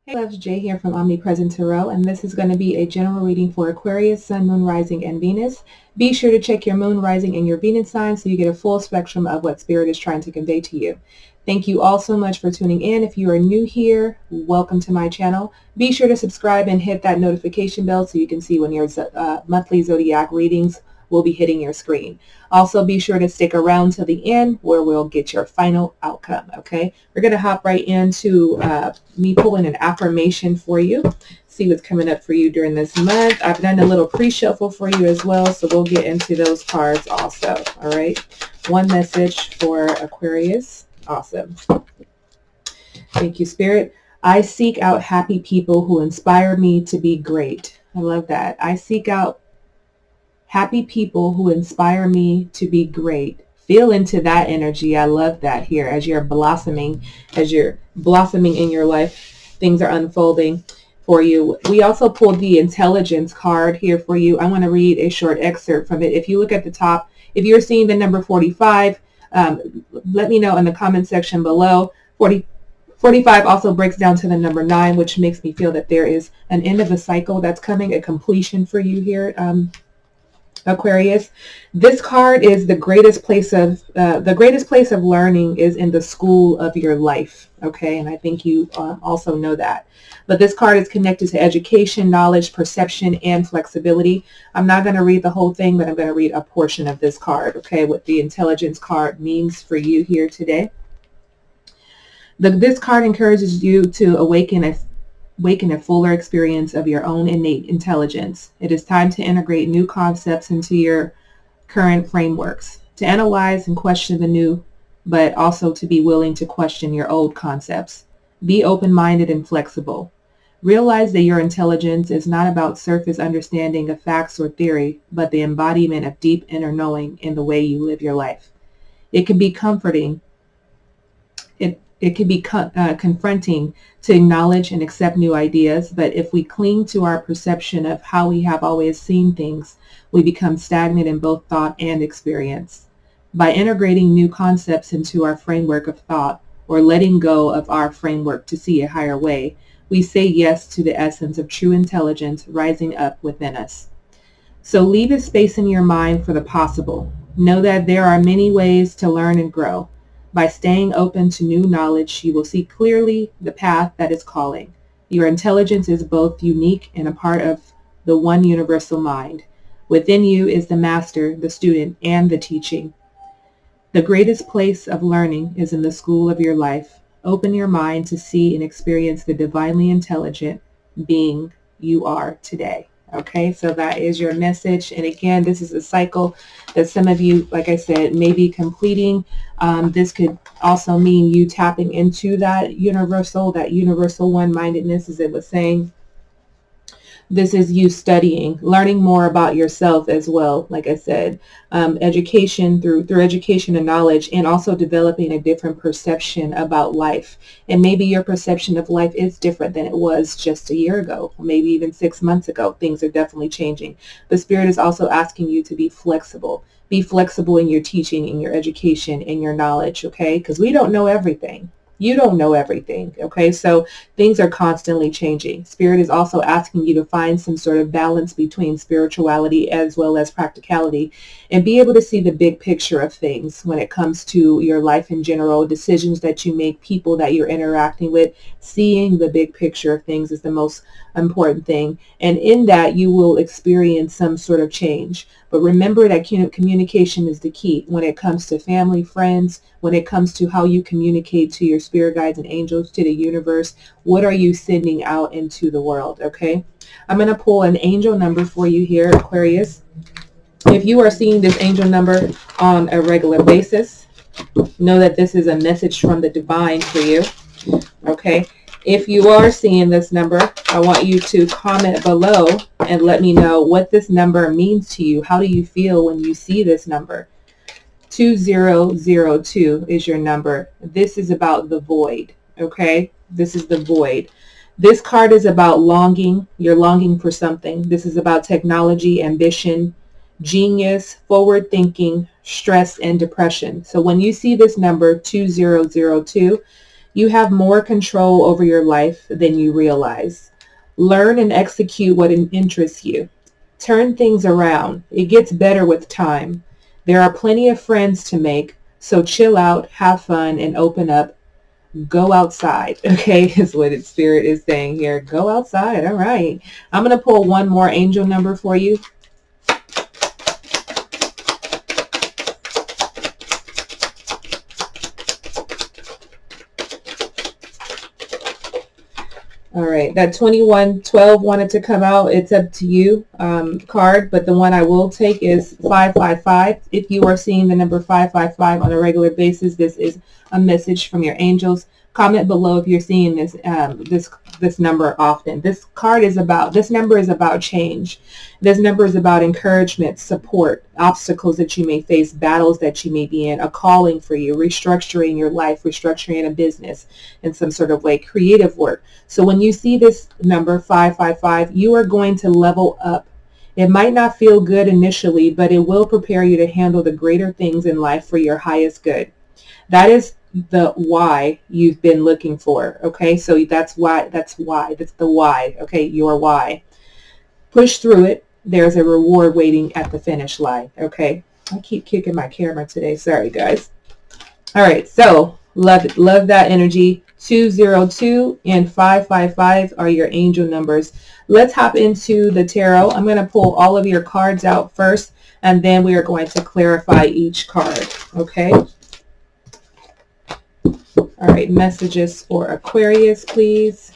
Hey loves, Jay here from OmniPresent Tarot, and this is going to be a general reading for Aquarius, Sun, Moon, Rising, and Venus. Be sure to check your Moon, Rising, and your Venus sign so you get a full spectrum of what Spirit is trying to convey to you. Thank you all so much for tuning in. If you are new here, welcome to my channel. Be sure to subscribe and hit that notification bell so you can see when your monthly zodiac readings will be hitting your screen. Also, be sure to stick around to the end where we'll get your final outcome, okay? We're going to hop right into me pulling an affirmation for you, see what's coming up for you during this month. I've done a little pre-shuffle for you as well, so we'll get into those cards also, all right? One message for Aquarius. Awesome. Thank you, Spirit. I seek out happy people who inspire me to be great. I love that. I seek out happy people who inspire me to be great. Feel into that energy. I love that here as you're blossoming in your life. Things are unfolding for you. We also pulled the intelligence card here for you. I want to read a short excerpt from it. If you look at the top, if you're seeing the number 45, let me know in the comment section below. 45 also breaks down to the number 9, which makes me feel that there is an end of a cycle that's coming, a completion for you here, Aquarius. This card is the greatest place of learning is in the school of your life. Okay, and I think you also know that. But this card is connected to education, knowledge, perception, and flexibility. I'm not going to read the whole thing, but I'm going to read a portion of this card. Okay, what the intelligence card means for you here today. This card encourages you to awaken a fuller experience of your own innate intelligence. It is time to integrate new concepts into your current frameworks, to analyze and question the new, but also to be willing to question your old concepts. Be open-minded and flexible. Realize that your intelligence is not about surface understanding of facts or theory, but the embodiment of deep inner knowing in the way you live your life. It can be comforting. It can be confronting to acknowledge and accept new ideas, but if we cling to our perception of how we have always seen things, we become stagnant in both thought and experience. By integrating new concepts into our framework of thought, or letting go of our framework to see a higher way, we say yes to the essence of true intelligence rising up within us. So leave a space in your mind for the possible. Know that there are many ways to learn and grow. By staying open to new knowledge, you will see clearly the path that is calling. Your intelligence is both unique and a part of the one universal mind. Within you is the master, the student, and the teaching. The greatest place of learning is in the school of your life. Open your mind to see and experience the divinely intelligent being you are today. Okay, so that is your message. And again, this is a cycle that some of you, like I said, may be completing. This could also mean you tapping into that universal one-mindedness, as it was saying. This is you studying, learning more about yourself as well. Like I said, education through education and knowledge, and also developing a different perception about life. And maybe your perception of life is different than it was just a year ago, or maybe even 6 months ago. Things are definitely changing. The Spirit is also asking you to be flexible. Be flexible in your teaching, in your education, in your knowledge, okay? Because we don't know everything. You don't know everything, okay? So things are constantly changing. Spirit is also asking you to find some sort of balance between spirituality as well as practicality, and be able to see the big picture of things when it comes to your life in general, decisions that you make, people that you're interacting with. Seeing the big picture of things is the most important thing. And in that, you will experience some sort of change. But remember that communication is the key when it comes to family, friends, when it comes to how you communicate to your spirit guides and angels, to the universe. What are you sending out into the world, okay? I'm going to pull an angel number for you here, Aquarius. If you are seeing this angel number on a regular basis, know that this is a message from the divine for you, okay? If you are seeing this number, I want you to comment below and let me know what this number means to you. How do you feel when you see this number? 2002 is your number. This is about the void, okay? This is the void. This card is about longing. You're longing for something. This is about technology, ambition, genius, forward thinking, stress, and depression. So when you see this number 2002, You have more control over your life than you realize. Learn and execute what interests you. Turn things around. It gets better with time. There are plenty of friends to make, so chill out, have fun, and open up. Go outside, okay, is what its spirit is saying here. Go outside. All right. I'm going to pull one more angel number for you. All right, that 2112 wanted to come out. It's up to you card, but the one I will take is 555. If you are seeing the number 555 on a regular basis, this is a message from your angels. Comment below if you're seeing this this number often. This number is about change. This number is about encouragement, support, obstacles that you may face, battles that you may be in, a calling for you, restructuring your life, restructuring a business in some sort of way, creative work. So when you see this number 555, you are going to level up. It might not feel good initially, but it will prepare you to handle the greater things in life for your highest good. That is the why you've been looking for. Okay, so that's the why. Okay, your why. Push through it. There's a reward waiting at the finish line. Okay, I keep kicking my camera today. Sorry, guys. All right, so love that energy. 202 and 555 are your angel numbers. Let's hop into the tarot. I'm going to pull all of your cards out first, and then we are going to clarify each card. Okay. All right, messages for Aquarius, please.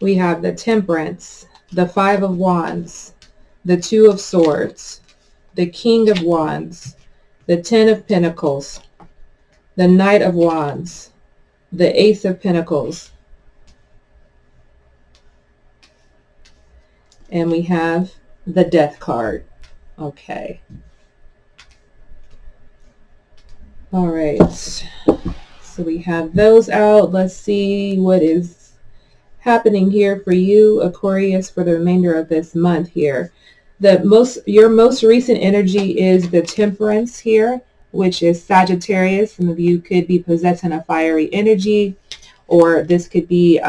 We have the Temperance, the Five of Wands, the Two of Swords, the King of Wands, the Ten of Pentacles, the Knight of Wands, the Ace of Pentacles, and we have the Death card. Okay. All right. So we have those out. Let's see what is happening here for you, Aquarius, for the remainder of this month here. Your most recent energy is the Temperance here, which is Sagittarius. Some of you could be possessing a fiery energy, or this could be,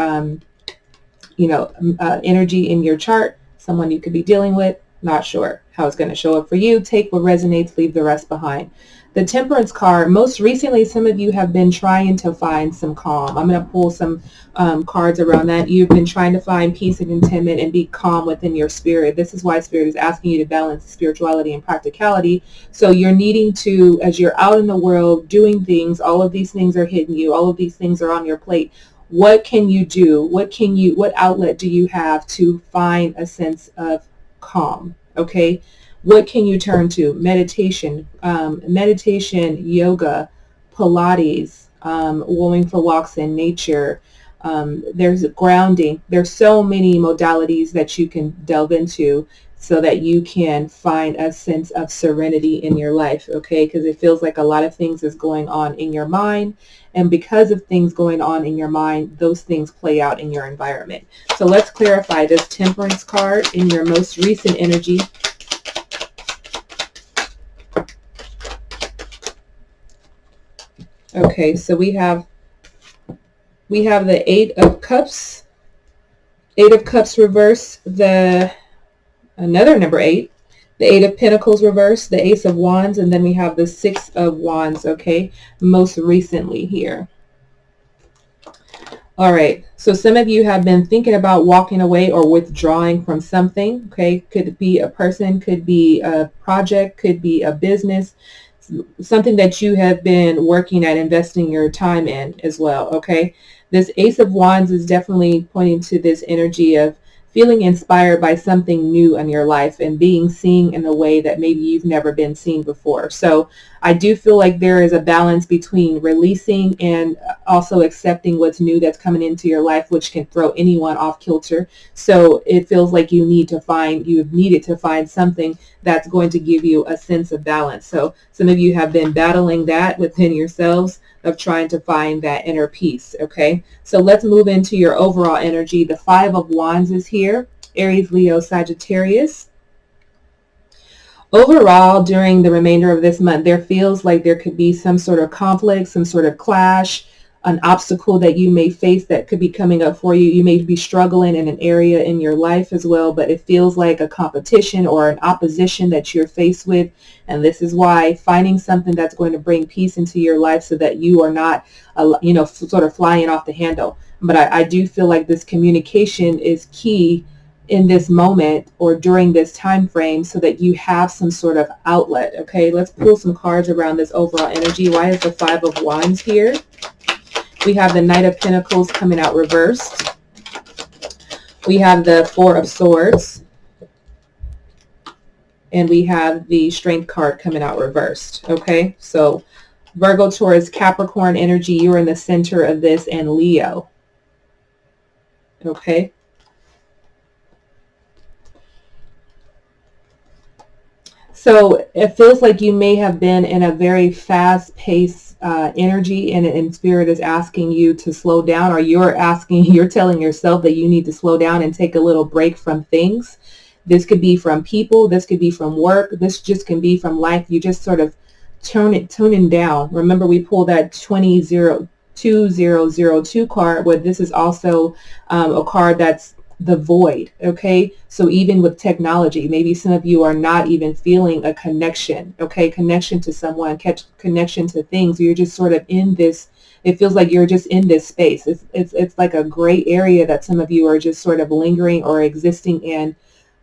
energy in your chart. Someone you could be dealing with. Not sure how it's going to show up for you. Take what resonates, leave the rest behind. The Temperance card, most recently, some of you have been trying to find some calm. I'm going to pull some cards around that. You've been trying to find peace and contentment and be calm within your spirit. This is why Spirit is asking you to balance spirituality and practicality. So you're needing to, as you're out in the world doing things, all of these things are hitting you. All of these things are on your plate. What can you do? What outlet do you have to find a sense of calm? Okay. What can you turn to? Meditation, yoga, Pilates, going for walks in nature. There's grounding. There's so many modalities that you can delve into so that you can find a sense of serenity in your life, okay? Because it feels like a lot of things is going on in your mind. And because of things going on in your mind, those things play out in your environment. So let's clarify this Temperance card in your most recent energy. Okay, so we have the Eight of Cups. Eight of Cups reverse, another number 8, the Eight of Pentacles reverse, the Ace of Wands, and then we have the Six of Wands, okay, most recently here. All right, so some of you have been thinking about walking away or withdrawing from something, okay? Could be a person, could be a project, could be a business, something that you have been working at, investing your time in as well, okay? This Ace of Wands is definitely pointing to this energy of feeling inspired by something new in your life and being seen in a way that maybe you've never been seen before. So I do feel like there is a balance between releasing and also accepting what's new that's coming into your life, which can throw anyone off kilter. So it feels like you've needed to find something that's going to give you a sense of balance. So some of you have been battling that within yourselves, of trying to find that inner peace, okay? So let's move into your overall energy. The Five of Wands is here, Aries, Leo, Sagittarius. Overall, during the remainder of this month, there feels like there could be some sort of conflict, some sort of clash, an obstacle that you may face that could be coming up for you. You may be struggling in an area in your life as well, but it feels like a competition or an opposition that you're faced with. And this is why finding something that's going to bring peace into your life so that you are not, sort of flying off the handle. But I do feel like this communication is key in this moment or during this time frame so that you have some sort of outlet. Okay, let's pull some cards around this overall energy. Why is the Five of Wands here? We have the Knight of Pentacles coming out reversed. We have the Four of Swords. And we have the Strength card coming out reversed. Okay, so Virgo, Taurus, Capricorn energy, you're in the center of this, and Leo. Okay. So it feels like you may have been in a very fast-paced energy, and Spirit is asking you to slow down, or you're telling yourself that you need to slow down and take a little break from things. This could be from people. This could be from work. This just can be from life. You just sort of tuning down. Remember, we pulled that 2002 card, where this is also a card that's the void. Okay, so even with technology, maybe some of you are not even feeling a connection. Okay, connection to someone, connection to things. You're just sort of in this, it feels like you're just in this space. It's like a gray area that some of you are just sort of lingering or existing in.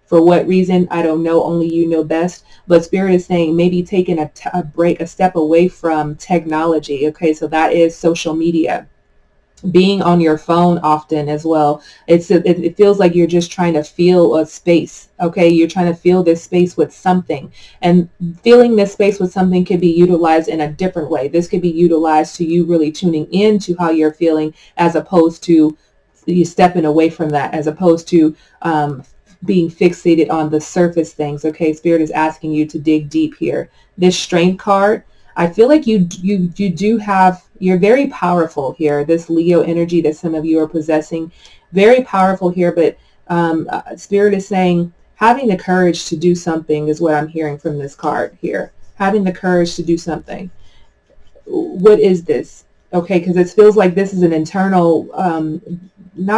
For what reason, I don't know, only you know best. But Spirit is saying maybe taking a break, a step away from technology. Okay, so that is social media. Being on your phone often as well. It feels like you're just trying to feel a space. Okay, you're trying to feel this space with something, and feeling this space with something could be utilized in a different way. This could be utilized to you really tuning into how you're feeling, as opposed to you stepping away from that, as opposed to being fixated on the surface things. Okay, Spirit is asking you to dig deep here. This Strength card, I feel like you do have, you're very powerful here. This Leo energy that some of you are possessing, very powerful here. But Spirit is saying having the courage to do something is what I'm hearing from this card here. Having the courage to do something. What is this? Okay, because it feels like this is an internal, I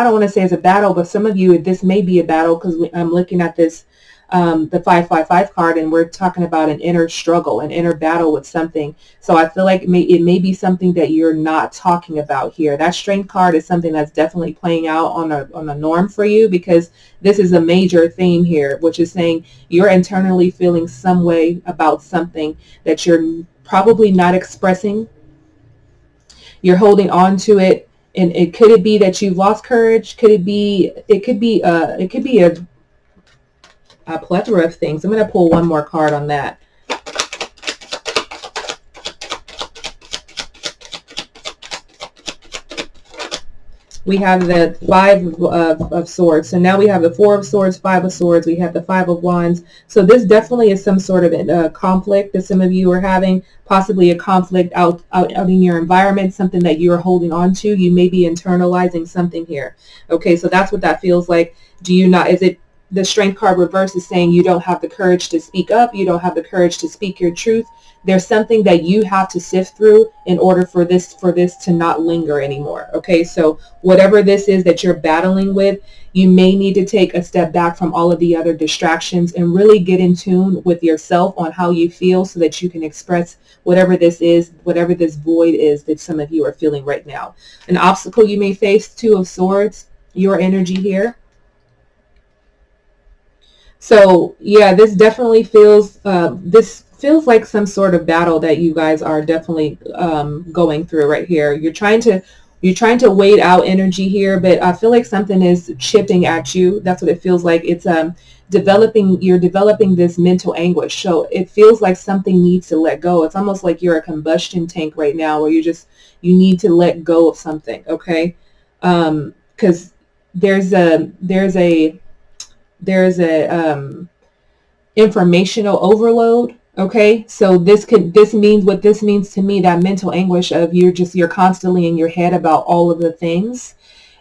don't want to say it's a battle, but some of you, this may be a battle, because I'm looking at this, the 555 card, and we're talking about an inner struggle, an inner battle with something. So I feel like it may be something that you're not talking about here. That Strength card is something that's definitely playing out on a norm for you, because this is a major theme here, which is saying you're internally feeling some way about something that you're probably not expressing. You're holding on to it. And could it be that you've lost courage? It could be a plethora of things. I'm going to pull one more card on that. We have the Five of Swords. So now we have the Four of Swords, Five of Swords. We have the Five of Wands. So this definitely is some sort of conflict that some of you are having, possibly a conflict out in your environment, something that you're holding on to. You may be internalizing something here. Okay, so that's what that feels like. Do you not, is it, the Strength card reverse is saying you don't have the courage to speak up. You don't have the courage to speak your truth. There's something that you have to sift through in order for this to not linger anymore. Okay, so whatever this is that you're battling with, you may need to take a step back from all of the other distractions and really get in tune with yourself on how you feel, so that you can express whatever this is, whatever this void is that some of you are feeling right now. An obstacle you may face, Two of Swords, your energy here. So yeah, this definitely feels, feels like some sort of battle that you guys are definitely going through right here. You're trying to wait out energy here, but I feel like something is chipping at you. That's what it feels like. It's you're developing this mental anguish. So it feels like something needs to let go. It's almost like you're a combustion tank right now, where you need to let go of something. Okay, because there's a informational overload. Okay, so this means, what this means to me, that mental anguish of you're constantly in your head about all of the things,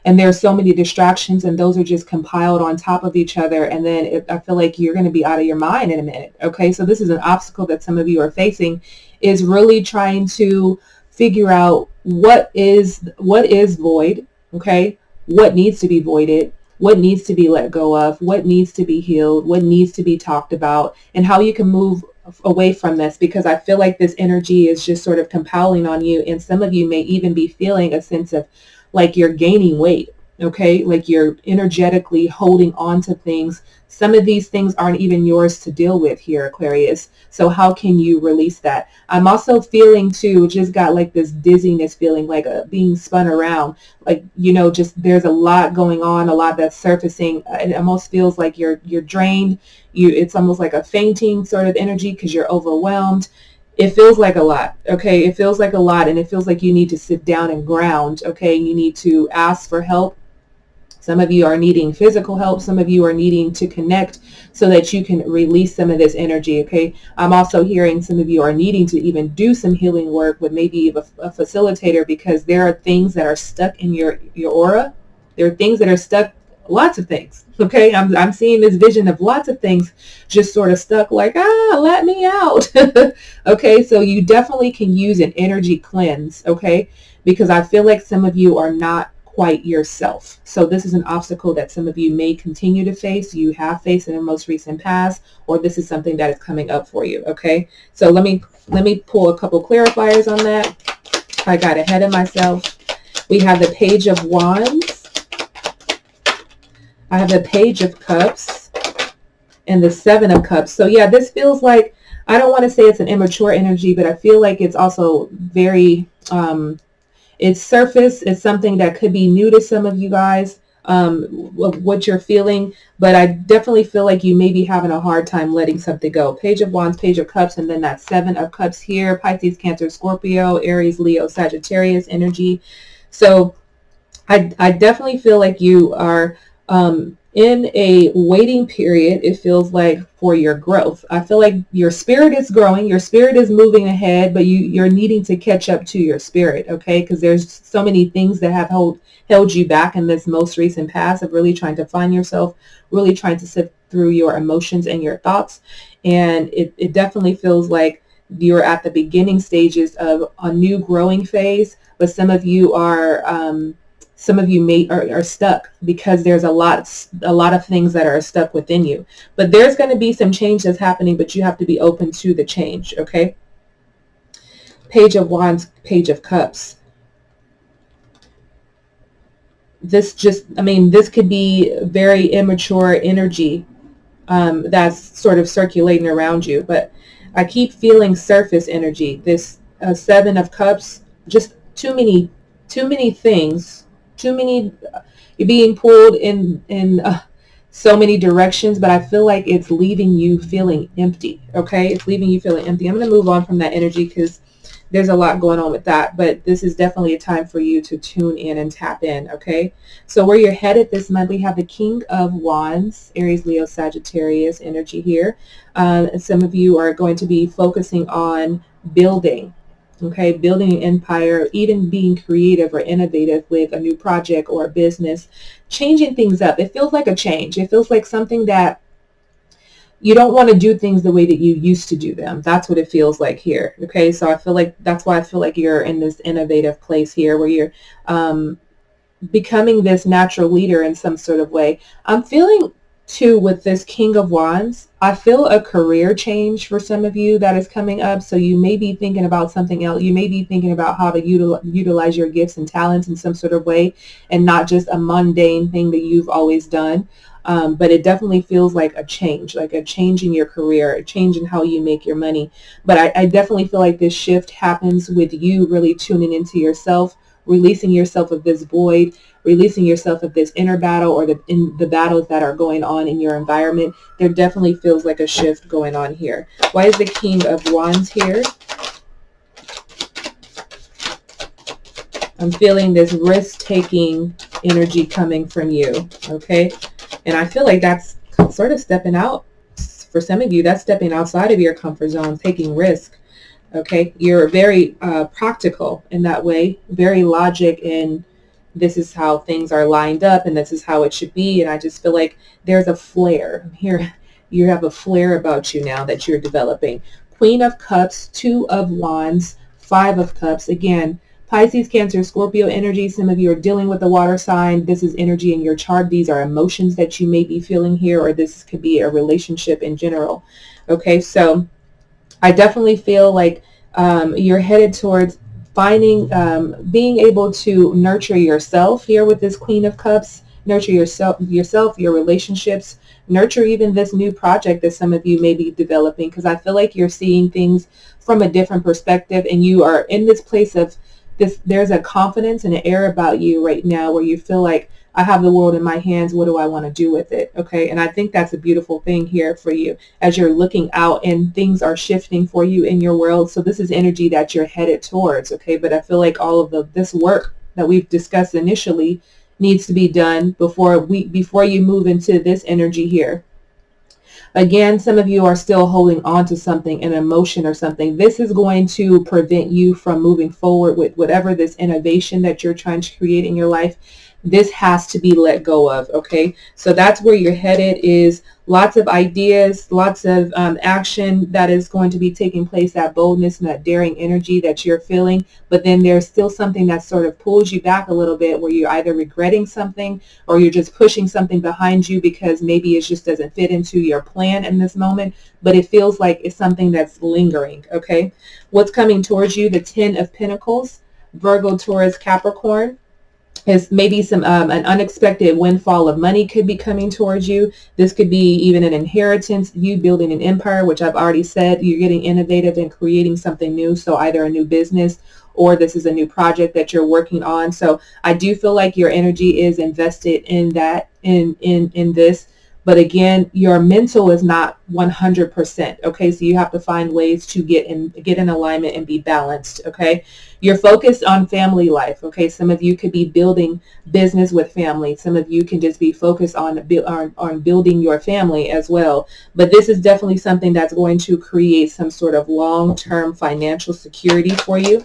and there's so many distractions, and those are just compiled on top of each other, and then I feel like you're going to be out of your mind in a minute. Okay, so this is an obstacle that some of you are facing, is really trying to figure out what is void. Okay, what needs to be voided, what needs to be let go of, what needs to be healed, what needs to be talked about, and how you can move away from this, because I feel like this energy is just sort of compiling on you, and some of you may even be feeling a sense of like you're gaining weight. Okay, like you're energetically holding on to things. Some of these things aren't even yours to deal with here, Aquarius. So how can you release that? I'm also feeling too, just got like this dizziness feeling, like being spun around, like, you know, just there's a lot going on, a lot that's surfacing. It almost feels like you're drained. It's almost like a fainting sort of energy because you're overwhelmed. It feels like a lot. Okay, it feels like a lot, and it feels like you need to sit down and ground. Okay, you need to ask for help. Some of you are needing physical help. Some of you are needing to connect so that you can release some of this energy. Okay. I'm also hearing some of you are needing to even do some healing work with maybe a facilitator, because there are things that are stuck in your aura. There are things that are stuck, lots of things. Okay. I'm seeing this vision of lots of things just sort of stuck, like, let me out. Okay. So you definitely can use an energy cleanse. Okay. Because I feel like some of you are not quite yourself. So this is an obstacle that some of you may continue to face, you have faced in the most recent past, or this is something that is coming up for you. Okay, so let me pull a couple clarifiers on that. I got ahead of myself. We have the Page of Wands, I have the Page of Cups, and the Seven of Cups. So yeah, this feels like, I don't want to say it's an immature energy, but I feel like it's also very it's surface. It's something that could be new to some of you guys, what you're feeling, but I definitely feel like you may be having a hard time letting something go. Page of Wands, Page of Cups, and then that Seven of Cups here, Pisces, Cancer, Scorpio, Aries, Leo, Sagittarius energy. So I definitely feel like you are in a waiting period, it feels like, for your growth. I feel like your spirit is growing, your spirit is moving ahead, but you're needing to catch up to your spirit, okay? Because there's so many things that have held you back in this most recent past of really trying to find yourself, really trying to sift through your emotions and your thoughts. And it definitely feels like you're at the beginning stages of a new growing phase, but some of you are are stuck because there's a lot of things that are stuck within you. But there's going to be some change that's happening, but you have to be open to the change, okay? Page of Wands, Page of Cups. This could be very immature energy that's sort of circulating around you, but I keep feeling surface energy. This Seven of Cups, just too many things. You're being pulled in so many directions, but I feel like it's leaving you feeling empty. Okay, it's leaving you feeling empty. I'm going to move on from that energy because there's a lot going on with that, but this is definitely a time for you to tune in and tap in. Okay, so where you're headed this month, we have the King of Wands, Aries, Leo, Sagittarius energy here. Some of you are going to be focusing on building. Okay, building an empire, even being creative or innovative with a new project or a business, changing things up. It feels like a change. It feels like something that you don't want to do things the way that you used to do them. That's what it feels like here. Okay, so I feel like that's why I feel like you're in this innovative place here where you're becoming this natural leader in some sort of way. I'm feeling too with this King of Wands, I feel a career change for some of you that is coming up. So you may be thinking about something else. You may be thinking about how to utilize your gifts and talents in some sort of way and not just a mundane thing that you've always done. But it definitely feels like a change in your career, a change in how you make your money. But I definitely feel like this shift happens with you really tuning into yourself, releasing yourself of this void, releasing yourself of this inner battle or in the battles that are going on in your environment. There definitely feels like a shift going on here. Why is the King of Wands here? I'm feeling this risk-taking energy coming from you, okay? And I feel like that's sort of stepping out. For some of you, that's stepping outside of your comfort zone, taking risk. Okay, you're very practical in that way, very logic and this is how things are lined up and this is how it should be. And I just feel like there's a flare here. You have a flare about you now that you're developing. Queen of Cups, Two of Wands, Five of Cups. Again, Pisces, Cancer, Scorpio energy. Some of you are dealing with the water sign. This is energy in your chart. These are emotions that you may be feeling here, or this could be a relationship in general. Okay, so I definitely feel like you're headed towards finding, being able to nurture yourself here with this Queen of Cups. Nurture yourself, your relationships, nurture even this new project that some of you may be developing, because I feel like you're seeing things from a different perspective, and you are in this place of this. There's a confidence and an air about you right now where you feel like, I have the world in my hands. What do I want to do with it? Okay. And I think that's a beautiful thing here for you as you're looking out and things are shifting for you in your world. So this is energy that you're headed towards. Okay. But I feel like all of this work that we've discussed initially needs to be done before you move into this energy here. Again, some of you are still holding on to something, an emotion or something. This is going to prevent you from moving forward with whatever this innovation that you're trying to create in your life. This has to be let go of, okay? So that's where you're headed, is lots of ideas, lots of action that is going to be taking place, that boldness and that daring energy that you're feeling. But then there's still something that sort of pulls you back a little bit, where you're either regretting something or you're just pushing something behind you because maybe it just doesn't fit into your plan in this moment, but it feels like it's something that's lingering, okay? What's coming towards you? The Ten of Pentacles, Virgo, Taurus, Capricorn. Is maybe some an unexpected windfall of money could be coming towards you. This could be even an inheritance, you building an empire, which I've already said. You're getting innovative and creating something new. So either a new business or this is a new project that you're working on. So I do feel like your energy is invested in that, in this. But again, your mental is not 100%. Okay, so you have to find ways to get in alignment and be balanced. Okay, you're focused on family life. Okay, some of you could be building business with family. Some of you can just be focused on building your family as well. But this is definitely something that's going to create some sort of long-term financial security for you.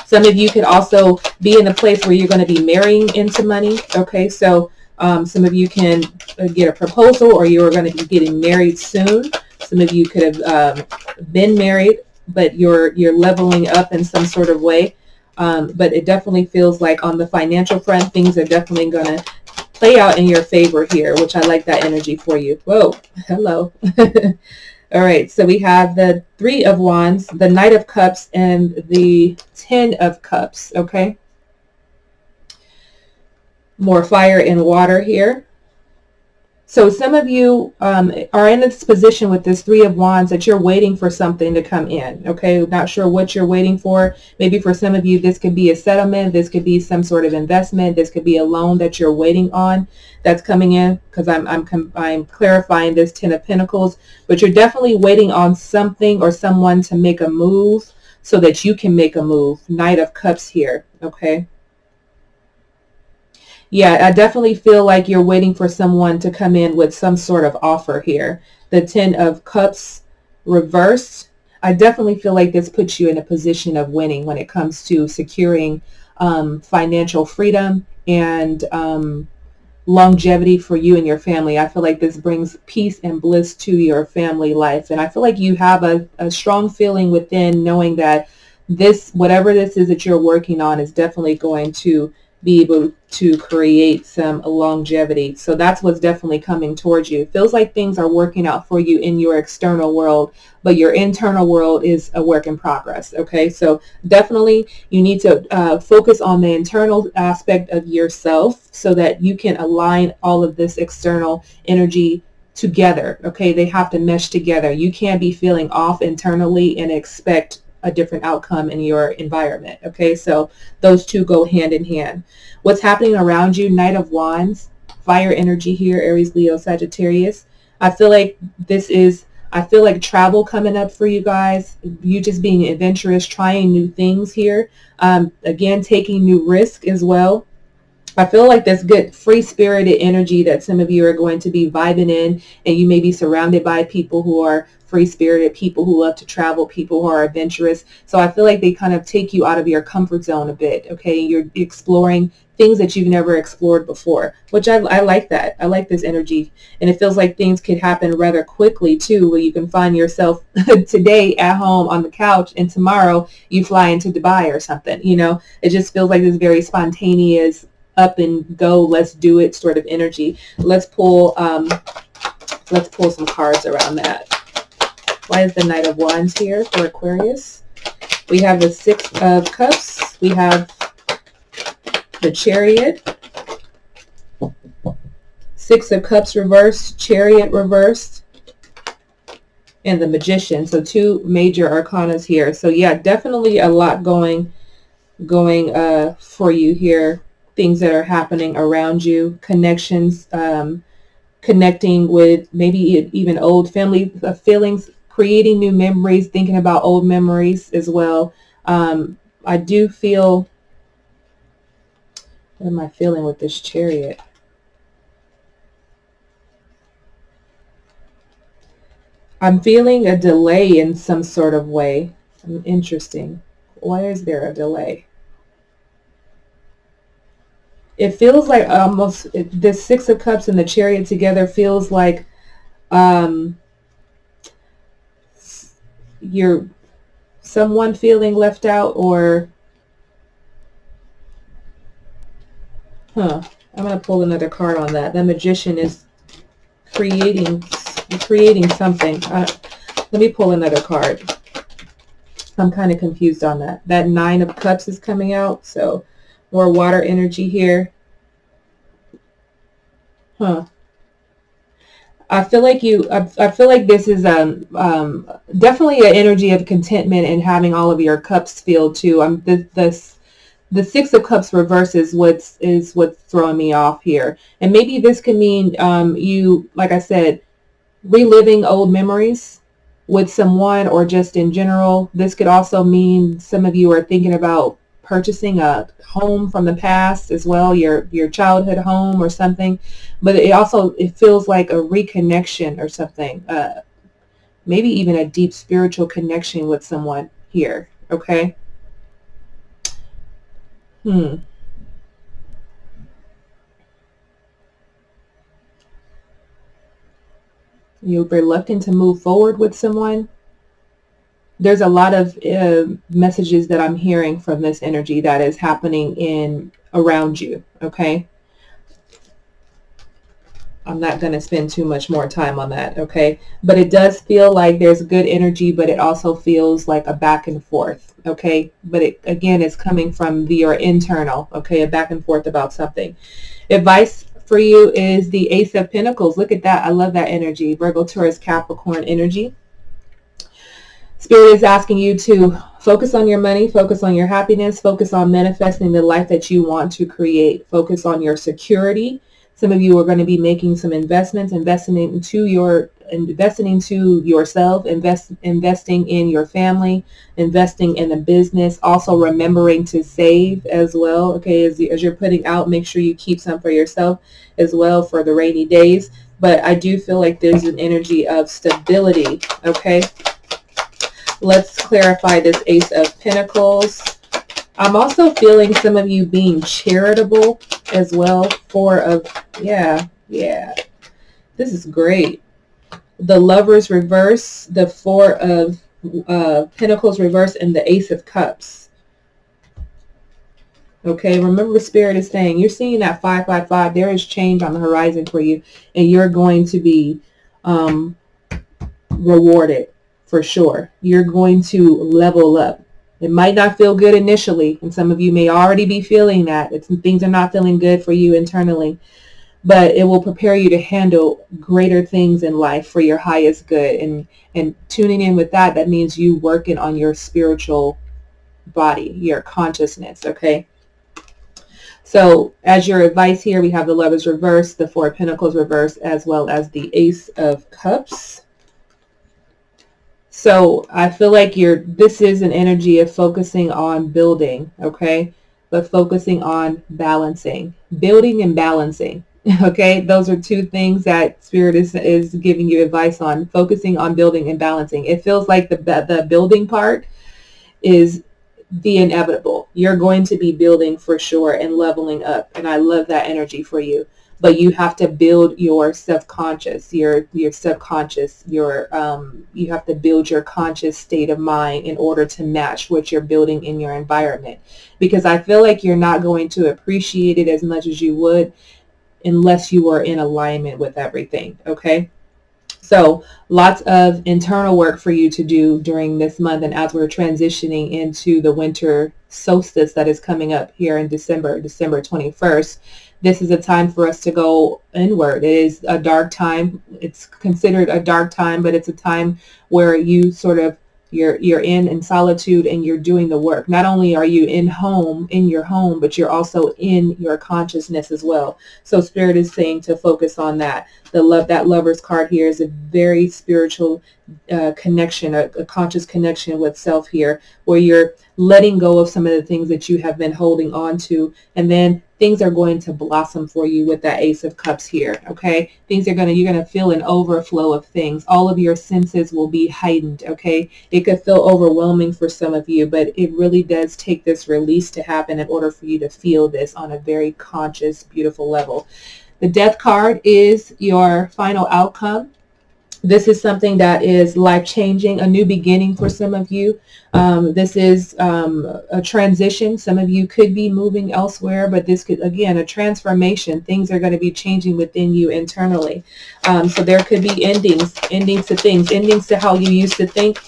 Some of you could also be in a place where you're going to be marrying into money. Okay, so some of you can get a proposal, or you're going to be getting married soon. Some of you could have been married, but you're leveling up in some sort of way. But it definitely feels like on the financial front, things are definitely going to play out in your favor here, which I like that energy for you. Whoa, hello. All right, so we have the Three of Wands, the Knight of Cups, and the Ten of Cups, okay? More fire and water here. So some of you are in this position with this Three of Wands that you're waiting for something to come in, okay? Not sure what you're waiting for. Maybe for some of you, this could be a settlement. This could be some sort of investment. This could be a loan that you're waiting on that's coming in, because I'm clarifying this Ten of Pentacles. But you're definitely waiting on something or someone to make a move so that you can make a move. Knight of Cups here, okay? Yeah, I definitely feel like you're waiting for someone to come in with some sort of offer here. The Ten of Cups reversed. I definitely feel like this puts you in a position of winning when it comes to securing financial freedom and longevity for you and your family. I feel like this brings peace and bliss to your family life. And I feel like you have a strong feeling within, knowing that this, whatever this is that you're working on, is definitely going to be able to create some longevity. So that's what's definitely coming towards you. It feels like things are working out for you in your external world, but your internal world is a work in progress. Okay, so definitely you need to focus on the internal aspect of yourself so that you can align all of this external energy together. Okay, they have to mesh together. You can't be feeling off internally and expect a different outcome in your environment. Okay, so those two go hand in hand. What's happening around you? Knight of Wands, fire energy here, Aries, Leo, Sagittarius. I feel like travel coming up for you guys. You just being adventurous, trying new things here. Again, taking new risk as well. I feel like there's good free-spirited energy that some of you are going to be vibing in, and you may be surrounded by people who are free-spirited, people who love to travel, people who are adventurous. So I feel like they kind of take you out of your comfort zone a bit, okay? You're exploring things that you've never explored before, which I like that. I like this energy. And it feels like things could happen rather quickly too, where you can find yourself today at home on the couch and tomorrow you fly into Dubai or something, you know? It just feels like this very spontaneous, up and go, let's do it sort of energy. Let's pull some cards around that. Why is the Knight of Wands here for Aquarius? We have the Six of Cups. We have the Chariot. Six of Cups reversed, Chariot reversed, and the Magician. So two major arcanas here. So yeah, definitely a lot going for you here. Things that are happening around you, connections, connecting with maybe even old family feelings, creating new memories, thinking about old memories as well. I do feel, what am I feeling with this Chariot? I'm feeling a delay in some sort of way. Interesting. Why is there a delay? It feels like almost this Six of Cups and the Chariot together feels like you're someone feeling left out, or I'm going to pull another card on that. The Magician is creating something. Let me pull another card. I'm kind of confused on that. That Nine of Cups is coming out, so more water energy here. I feel like I feel like this is definitely an energy of contentment and having all of your cups filled too. The Six of Cups reverse is what's throwing me off here, and maybe this can mean you, like I said, reliving old memories with someone, or just in general. This could also mean some of you are thinking about purchasing a home from the past as well, your childhood home or something. But it feels like a reconnection or something, maybe even a deep spiritual connection with someone here. Okay. You're reluctant to move forward with someone. There's a lot of messages that I'm hearing from this energy that is happening around you. Okay. I'm not going to spend too much more time on that. Okay. But it does feel like there's good energy, but it also feels like a back and forth. Okay. But it, again, is coming from your internal. Okay. A back and forth about something. Advice for you is the Ace of Pentacles. Look at that. I love that energy. Virgo, Taurus, Capricorn energy. Spirit is asking you to focus on your money, focus on your happiness, focus on manifesting the life that you want to create, focus on your security. Some of you are going to be making some investments, investing into yourself, investing in your family, investing in a business, also remembering to save as well. Okay, as you're putting out, make sure you keep some for yourself as well for the rainy days. But I do feel like there's an energy of stability. Okay. Let's clarify this Ace of Pentacles. I'm also feeling some of you being charitable as well. Yeah. This is great. The Lovers reverse, the Four of Pentacles reverse, and the Ace of Cups. Okay, remember Spirit is saying you're seeing that 555. There is change on the horizon for you, and you're going to be rewarded. For sure. You're going to level up. It might not feel good initially, and some of you may already be feeling that. Things are not feeling good for you internally, but it will prepare you to handle greater things in life for your highest good. And tuning in with that, that means you working on your spiritual body, your consciousness, okay? So as your advice here, we have the Lovers reverse, the Four of Pentacles reverse, as well as the Ace of Cups. So I feel like this is an energy of focusing on building, okay? but focusing on balancing, building and balancing. Okay, those are two things that Spirit is giving you advice on, focusing on building and balancing. It feels like the building part is the inevitable. You're going to be building for sure and leveling up. And I love that energy for you. But you have to build your subconscious, your subconscious, you have to build your conscious state of mind in order to match what you're building in your environment. Because I feel like you're not going to appreciate it as much as you would unless you are in alignment with everything. Okay. So lots of internal work for you to do during this month, and as we're transitioning into the winter solstice that is coming up here in December 21st, this is a time for us to go inward. It is a dark time. It's considered a dark time, but it's a time where you sort of you're in solitude and you're doing the work. Not only are you in your home, but you're also in your consciousness as well. So Spirit is saying to focus on that. That Lover's card here is a very spiritual connection, a conscious connection with self here, where you're letting go of some of the things that you have been holding on to, and then things are going to blossom for you with that Ace of Cups here. Okay, you're going to feel an overflow of things. All of your senses will be heightened. Okay, it could feel overwhelming for some of you, but it really does take this release to happen in order for you to feel this on a very conscious, beautiful level. The Death card is your final outcome. This is something that is life-changing, a new beginning for some of you. This is a transition. Some of you could be moving elsewhere, but this could, again, a transformation. Things are going to be changing within you internally. So there could be endings to things, endings to how you used to think,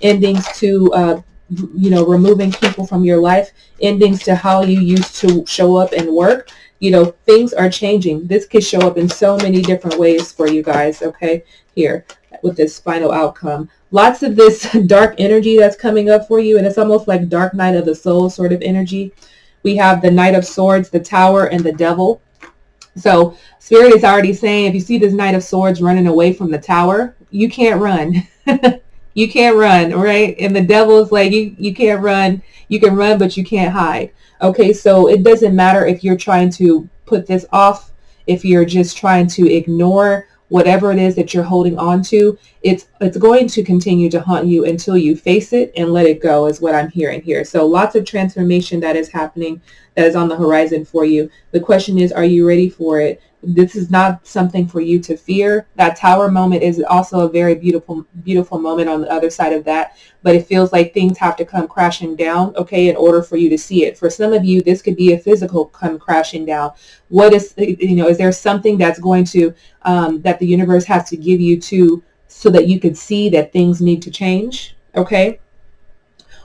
endings to removing people from your life, endings to how you used to show up and work. Things are changing. This could show up in so many different ways for you guys, okay, here with this final outcome. Lots of this dark energy that's coming up for you, and it's almost like dark night of the soul sort of energy. We have the Knight of Swords, the Tower, and the Devil. So Spirit is already saying, if you see this Knight of Swords running away from the Tower, you can't run. You can't run, right? And the Devil is like, you can't run. You can run, but you can't hide. Okay, so it doesn't matter if you're trying to put this off, if you're just trying to ignore whatever it is that you're holding on to, it's going to continue to haunt you until you face it and let it go, is what I'm hearing here. So lots of transformation that is happening, that is on the horizon for you. The question is, are you ready for it? This is not something for you to fear. That Tower moment is also a very beautiful, beautiful moment on the other side of that. But it feels like things have to come crashing down, okay, in order for you to see it. For some of you, this could be a physical come crashing down. What is, is there something that's going to, that the universe has to give you so that you could see that things need to change, okay?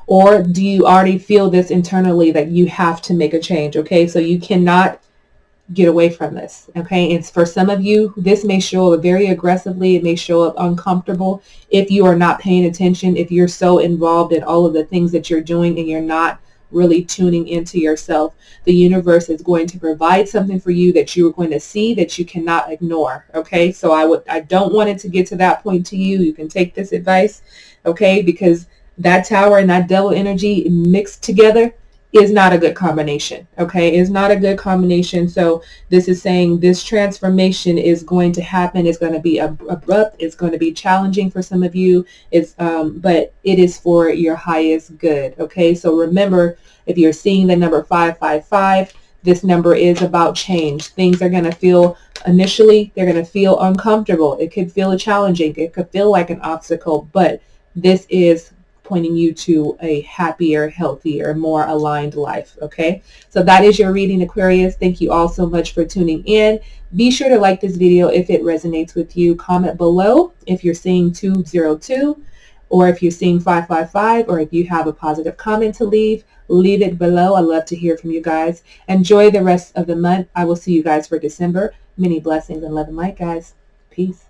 Or do you already feel this internally that you have to make a change, okay? So you cannot get away from this, okay? It's for some of you, this may show up very aggressively. It may show up uncomfortable if you are not paying attention, if you're so involved in all of the things that you're doing and you're not really tuning into yourself. The universe is going to provide something for you that you are going to see that you cannot ignore, okay? So I don't want it to get to that point to you. You can take this advice, okay? Because that Tower and that Devil energy mixed together is not a good combination, okay? It's not a good combination. So this is saying this transformation is going to happen. It's going to be abrupt. It's going to be challenging for some of you. But it is for your highest good, okay? So remember, if you're seeing the number 555, this number is about change. Things are going to feel, initially, they're going to feel uncomfortable. It could feel challenging. It could feel like an obstacle, but this is pointing you to a happier, healthier, more aligned life, okay? So that is your reading, Aquarius. Thank you all so much for tuning in. Be sure to like this video if it resonates with you. Comment below if you're seeing 202, or if you're seeing 555, or if you have a positive comment to leave it below. I love to hear from you guys. Enjoy the rest of the month. I will see you guys for December. Many blessings and love and light, guys. Peace.